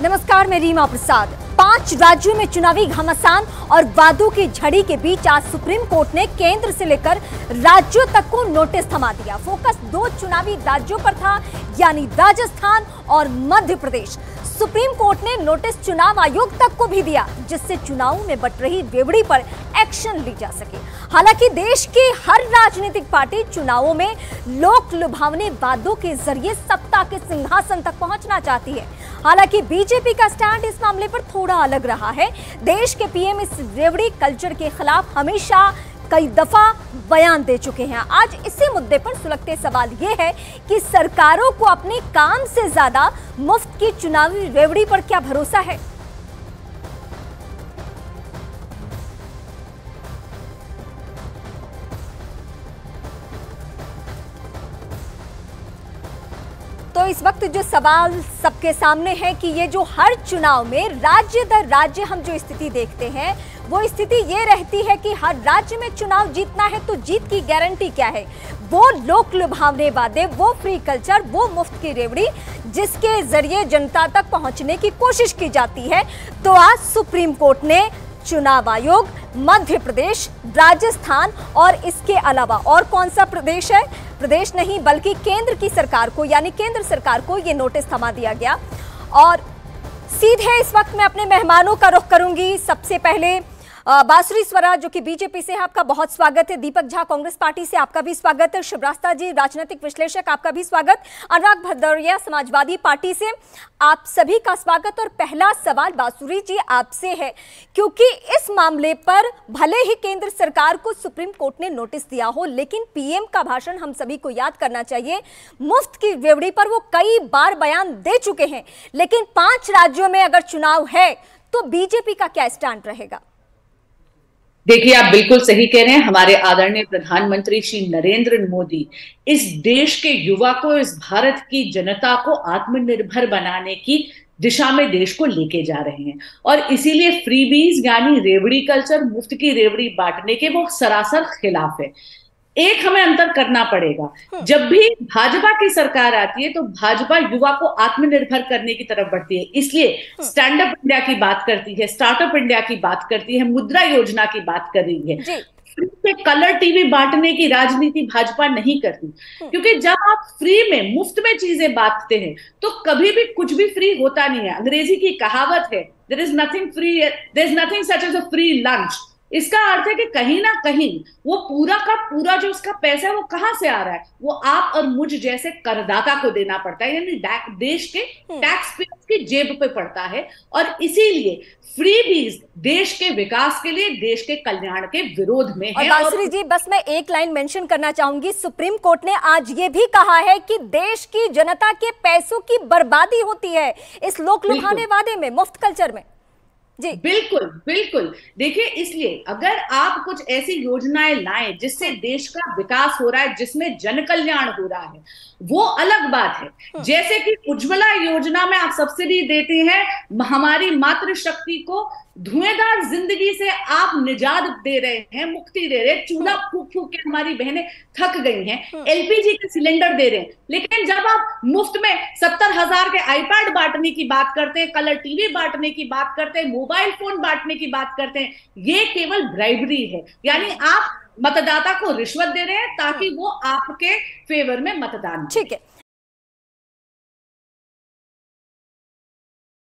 नमस्कार, मैं रीमा प्रसाद। 5 राज्यों में चुनावी घमासान और वादों की झड़ी के बीच आज सुप्रीम कोर्ट ने केंद्र से लेकर राज्यों तक को नोटिस थमा दिया। फोकस 2 चुनावी राज्यों पर था, यानी राजस्थान और मध्य प्रदेश। सुप्रीम कोर्ट ने नोटिस चुनाव आयोग तक को भी दिया, जिससे चुनावों में बट रही रेवड़ी पर एक्शन ली जा सके। हालांकि देश की हर राजनीतिक पार्टी चुनावों में लोक लुभावने वादों के जरिए सत्ता के सिंहासन तक पहुंचना चाहती है। हालांकि बीजेपी का स्टैंड इस मामले पर थोड़ा अलग रहा है। देश के पीएम इस रेवड़ी कल्चर के खिलाफ हमेशा कई दफा बयान दे चुके हैं। आज इसी मुद्दे पर सुलगते सवाल यह है कि सरकारों को अपने काम से ज्यादा मुफ्त की चुनावी रेवड़ी पर क्या भरोसा है। तो इस वक्त जो सवाल सबके सामने है कि ये जो हर चुनाव में राज्य दर राज्य हम जो स्थिति देखते हैं, वो स्थिति ये रहती है कि हर राज्य में चुनाव जीतना है तो जीत की गारंटी क्या है? वो लोक लुभावने वादे, वो फ्री कल्चर, वो मुफ्त की रेवड़ी जिसके जरिए जनता तक पहुंचने की कोशिश की जाती है। तो आज सुप्रीम कोर्ट ने चुनाव आयोग, मध्य प्रदेश, राजस्थान और इसके अलावा और कौन सा प्रदेश है, प्रदेश नहीं बल्कि केंद्र की सरकार को, यानी केंद्र सरकार को ये नोटिस थमा दिया गया। और सीधे इस वक्त मैं अपने मेहमानों का रुख करूंगी। सबसे पहले बांसुरी स्वराज जो कि बीजेपी से है, आपका बहुत स्वागत है। दीपक झा कांग्रेस पार्टी से, आपका भी स्वागत है। शिवरास्ता जी राजनीतिक विश्लेषक, आपका भी स्वागत। अनुराग भदौरिया समाजवादी पार्टी से, आप सभी का स्वागत। और पहला सवाल बांसुरी जी आपसे है, क्योंकि इस मामले पर भले ही केंद्र सरकार को सुप्रीम कोर्ट ने नोटिस दिया हो, लेकिन पीएम का भाषण हम सभी को याद करना चाहिए। मुफ्त की रेवड़ी पर वो कई बार बयान दे चुके हैं, लेकिन 5 राज्यों में अगर चुनाव है तो बीजेपी का क्या स्टैंड रहेगा? देखिए, आप बिल्कुल सही कह रहे हैं। हमारे आदरणीय प्रधानमंत्री श्री नरेंद्र मोदी इस देश के युवा को, इस भारत की जनता को आत्मनिर्भर बनाने की दिशा में देश को लेके जा रहे हैं, और इसीलिए फ्रीबीज यानी रेवड़ी कल्चर, मुफ्त की रेवड़ी बांटने के वो सरासर खिलाफ है। एक हमें अंतर करना पड़ेगा। जब भी भाजपा की सरकार आती है तो भाजपा युवा को आत्मनिर्भर करने की तरफ बढ़ती है, इसलिए स्टैंड अप इंडिया की बात करती है, स्टार्टअप इंडिया की बात करती है, मुद्रा योजना की बात कर रही है। फ्री में कलर टीवी बांटने की राजनीति भाजपा नहीं करती, क्योंकि जब आप फ्री में, मुफ्त में चीजें बांटते हैं तो कभी भी कुछ भी फ्री होता नहीं है। अंग्रेजी की कहावत है, there is nothing free, there is nothing such as a free lunch. इसका अर्थ है कि कहीं ना कहीं वो पूरा का पूरा जो उसका पैसा है वो कहां से आ रहा है, वो आप और मुझ जैसे करदाता को देना पड़ता है, यानी देश के टैक्स पेयर्स की जेब पे पड़ता है। और इसीलिए फ्रीबीज देश के विकास के लिए, देश के कल्याण के विरोध में है। और बांसुरी जी, बस मैं एक लाइन मेंशन करना चाहूंगी। सुप्रीम कोर्ट ने आज ये भी कहा है कि देश की जनता के पैसों की बर्बादी होती है इस लोक लुभाने वादे में, मुफ्त कल्चर में। जी बिल्कुल बिल्कुल। देखिए, इसलिए अगर आप कुछ ऐसी योजनाएं लाएं जिससे देश का विकास हो रहा है, जिसमें जन कल्याण हो रहा है, वो अलग बात है। जैसे कि उज्ज्वला योजना में आप सब्सिडी देते हैं, हमारी मातृशक्ति को धुएंधार जिंदगी से आप निजात दे रहे हैं, मुक्ति दे रहे हैं। चूल्हा फूक फूक के हमारी बहनें थक गई हैं, एलपीजी के सिलेंडर दे रहे हैं। लेकिन जब आप मुफ्त में 70,000 के आईपैड बांटने की बात करते हैं, कलर टीवी बांटने की बात करते हैं, मोबाइल फोन बांटने की बात करते हैं, ये केवल ब्राइबरी है। यानी आप मतदाता को रिश्वत दे रहे हैं ताकि वो आपके फेवर में मतदान। ठीक है।